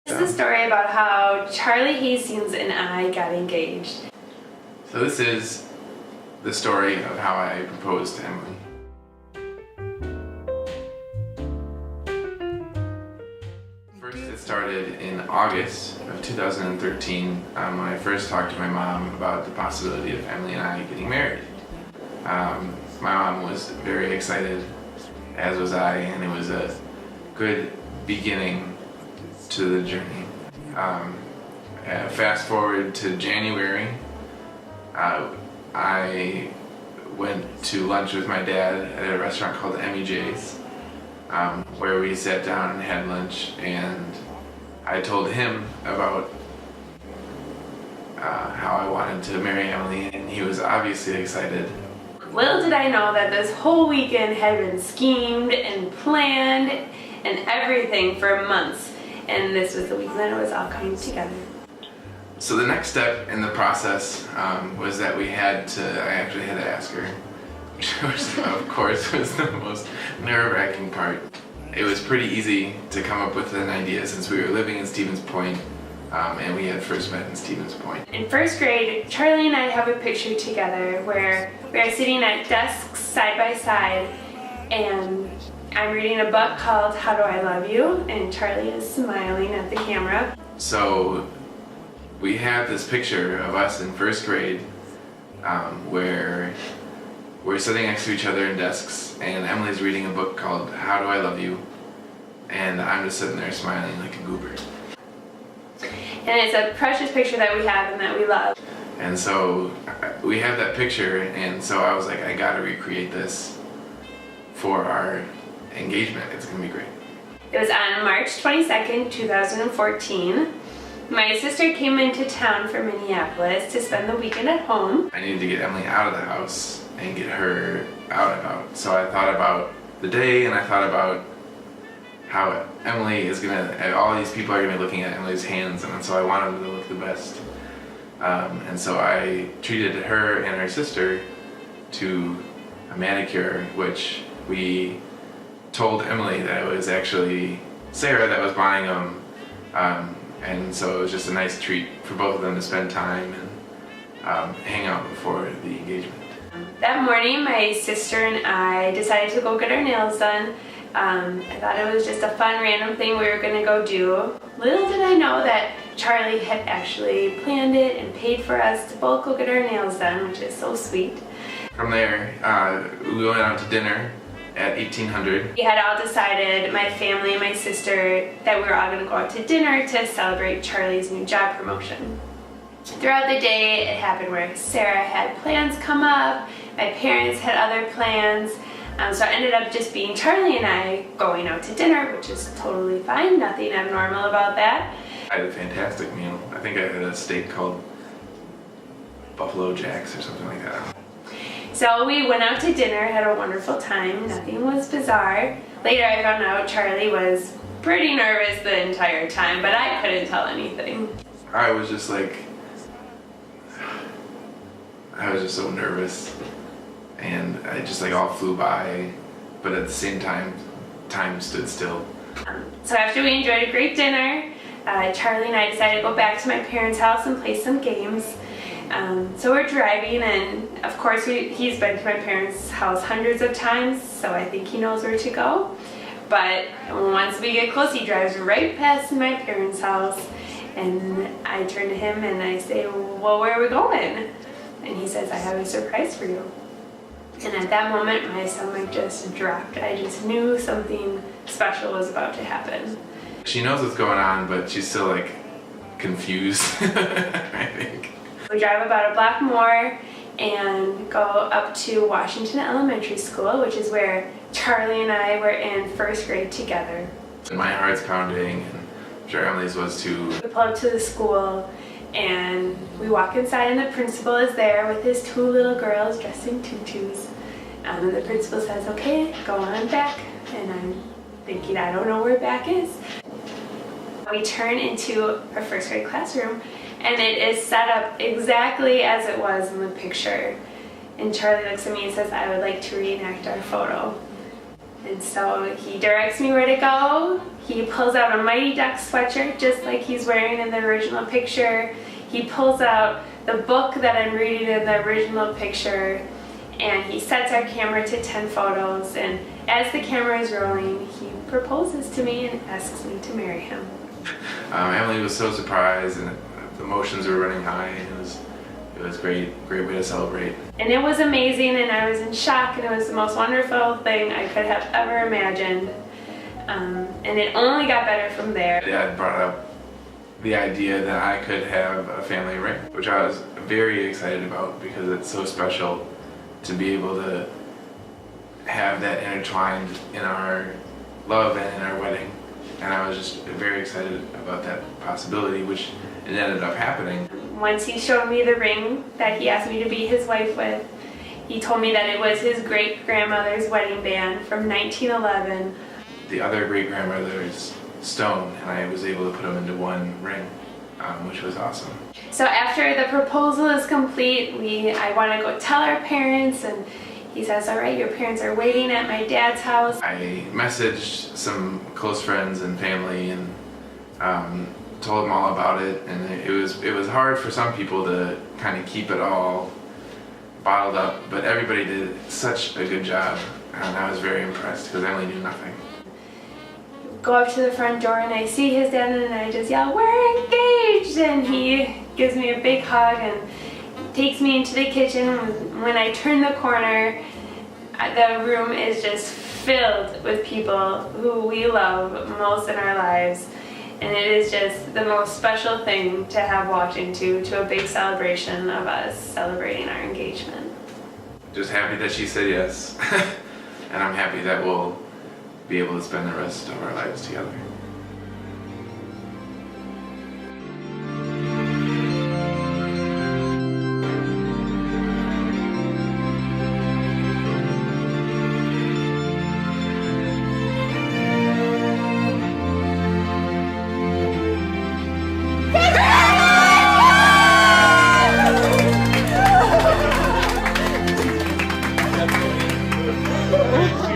This is a story about how Charlie Hastings and I got engaged. So this is the story of how I proposed to Emily. First, it started in August of 2013 when I first talked to my mom about the possibility of Emily and I getting married. My mom was very excited, as was I, and it was a good beginning to the journey. Fast forward to January, I went to lunch with my dad at a restaurant called Emmy J's, where we sat down and had lunch, and I told him about how I wanted to marry Emily, and he was obviously excited. Little did I know that this whole weekend had been schemed and planned and everything for months, and this was the weekend that it was all coming together. So the next step in the process was that I actually had to ask her, which of course was the most nerve-wracking part. It was pretty easy to come up with an idea since we were living in Stevens Point, and we had first met in Stevens Point. In first grade, Charlie and I have a picture together where we are sitting at desks side by side, and I'm reading a book called How Do I Love You, and Charlie is smiling at the camera. So we have this picture of us in first grade where we're sitting next to each other in desks, and Emily's reading a book called How Do I Love You, and I'm just sitting there smiling like a goober. And it's a precious picture that we have and that we love. And so we have that picture, and so I was like, I gotta recreate this for our engagement. It's gonna be great. It was on March 22nd, 2014. My sister came into town from Minneapolis to spend the weekend at home. I needed to get Emily out of the house and get her out and about. So I thought about the day, and I thought about how Emily is gonna, all these people are gonna be looking at Emily's hands, and so I wanted them to look the best. And so I treated her and her sister to a manicure, which we told Emily that it was actually Sarah that was buying them. And so it was just a nice treat for both of them to spend time and hang out before the engagement. That morning, my sister and I decided to go get our nails done. I thought it was just a fun random thing we were going to go do. Little did I know that Charlie had actually planned it and paid for us to both go get our nails done, which is so sweet. From there, we went out to dinner at 1800. We had all decided, my family and my sister, that we were all going to go out to dinner to celebrate Charlie's new job promotion. Throughout the day, it happened where Sarah had plans come up, my parents had other plans, so it ended up just being Charlie and I going out to dinner, which is totally fine, nothing abnormal about that. I had a fantastic meal. I think I had a steak called Buffalo Jack's or something like that. So we went out to dinner, had a wonderful time, nothing was bizarre. Later I found out Charlie was pretty nervous the entire time, but I couldn't tell anything. I was just so nervous, and I just all flew by, but at the same time, time stood still. So after we enjoyed a great dinner, Charlie and I decided to go back to my parents' house and play some games. So we're driving, and of course he's been to my parents' house hundreds of times, so I think he knows where to go. But once we get close, he drives right past my parents' house, and I turn to him and I say, well, where are we going? And he says, I have a surprise for you. And at that moment, my stomach just dropped. I just knew something special was about to happen. She knows what's going on, but she's still confused, I think. We drive about a block more and go up to Washington Elementary School, which is where Charlie and I were in first grade together. And my heart's pounding, and I'm sure Emily's was too. We pull up to the school, and we walk inside, and the principal is there with his two little girls dressed in tutus. And the principal says, okay, go on back. And I'm thinking, I don't know where back is. We turn into our first grade classroom, and it is set up exactly as it was in the picture. And Charlie looks at me and says, I would like to reenact our photo. And so he directs me where to go. He pulls out a Mighty Ducks sweatshirt just like he's wearing in the original picture. He pulls out the book that I'm reading in the original picture, and he sets our camera to 10 photos, and as the camera is rolling, he proposes to me and asks me to marry him. Emily was so surprised, and the emotions were running high, and it was great way to celebrate. And it was amazing, and I was in shock, and it was the most wonderful thing I could have ever imagined. And it only got better from there. Dad brought up the idea that I could have a family ring, which I was very excited about because it's so special to be able to have that intertwined in our love and in our wedding. And I was just very excited about that possibility, which it ended up happening. Once he showed me the ring that he asked me to be his wife with, he told me that it was his great-grandmother's wedding band from 1911. The other great-grandmother's stone, and I was able to put them into one ring, which was awesome. So after the proposal is complete, I want to go tell our parents, and he says, all right, your parents are waiting at my dad's house. I messaged some close friends and family and told them all about it, and it was hard for some people to kind of keep it all bottled up, but everybody did such a good job, and I was very impressed because Emily knew nothing. Go up to the front door and I see his dad, and I just yell, we're engaged! And he gives me a big hug and takes me into the kitchen. When I turn the corner, the room is just filled with people who we love most in our lives. And it is just the most special thing to have walked into a big celebration of us celebrating our engagement. Just happy that she said yes. And I'm happy that we'll be able to spend the rest of our lives together. Oh,